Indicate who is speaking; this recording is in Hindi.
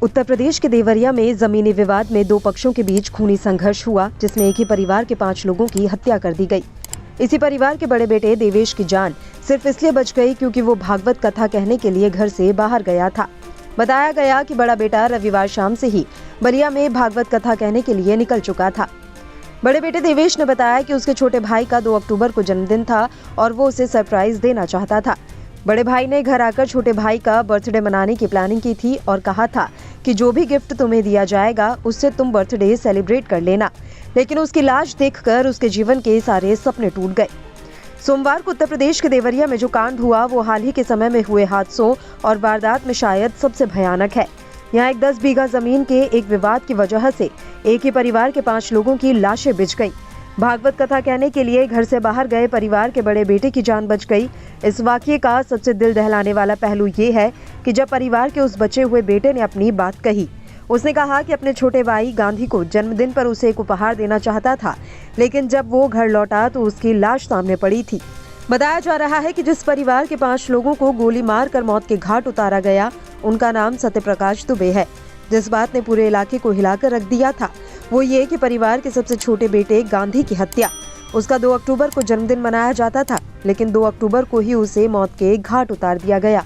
Speaker 1: उत्तर प्रदेश के देवरिया में जमीनी विवाद में दो पक्षों के बीच खूनी संघर्ष हुआ, जिसमें एक ही परिवार के 5 लोगों की हत्या कर दी गई। इसी परिवार के बड़े बेटे देवेश की जान सिर्फ इसलिए बच गई क्योंकि वो भागवत कथा कहने के लिए घर से बाहर गया था। बताया गया कि बड़ा बेटा रविवार शाम से ही बलिया में भागवत कथा कहने के लिए निकल चुका था। बड़े बेटे देवेश ने बताया कि उसके छोटे भाई का 2 अक्टूबर को जन्मदिन था और वो उसे सरप्राइज देना चाहता था। बड़े भाई ने घर आकर छोटे भाई का बर्थडे मनाने की प्लानिंग की थी और कहा था कि जो भी गिफ्ट तुम्हें दिया जाएगा उससे तुम बर्थडे सेलिब्रेट कर लेना, लेकिन उसकी लाश देखकर उसके जीवन के सारे सपने टूट गए। सोमवार को उत्तर प्रदेश के देवरिया में जो कांड हुआ वो हाल ही के समय में हुए हादसों और वारदात में शायद सबसे भयानक है। यहाँ एक 10 बीघा जमीन के एक विवाद की वजह से एक ही परिवार के 5 लोगों की लाशें बिछ गईं। भागवत कथा कहने के लिए घर से बाहर गए परिवार के बड़े बेटे की जान बच गई। इस वाकये का सबसे दिल दहलाने वाला पहलू ये है कि जब परिवार के उस बचे हुए बेटे ने अपनी बात कही, उसने कहा कि अपने छोटे भाई गांधी को जन्मदिन पर उसे एक उपहार देना चाहता था, लेकिन जब वो घर लौटा तो उसकी लाश सामने पड़ी थी। बताया जा रहा है कि जिस परिवार के 5 लोगों को गोली मारकर मौत के घाट उतारा गया, उनका नाम सत्यप्रकाश दुबे है। जिस बात ने पूरे इलाके को हिलाकर रख दिया था वो ये कि परिवार के सबसे छोटे बेटे गांधी की हत्या, उसका 2 अक्टूबर को जन्मदिन मनाया जाता था, लेकिन 2 अक्टूबर को ही उसे मौत के घाट उतार दिया गया।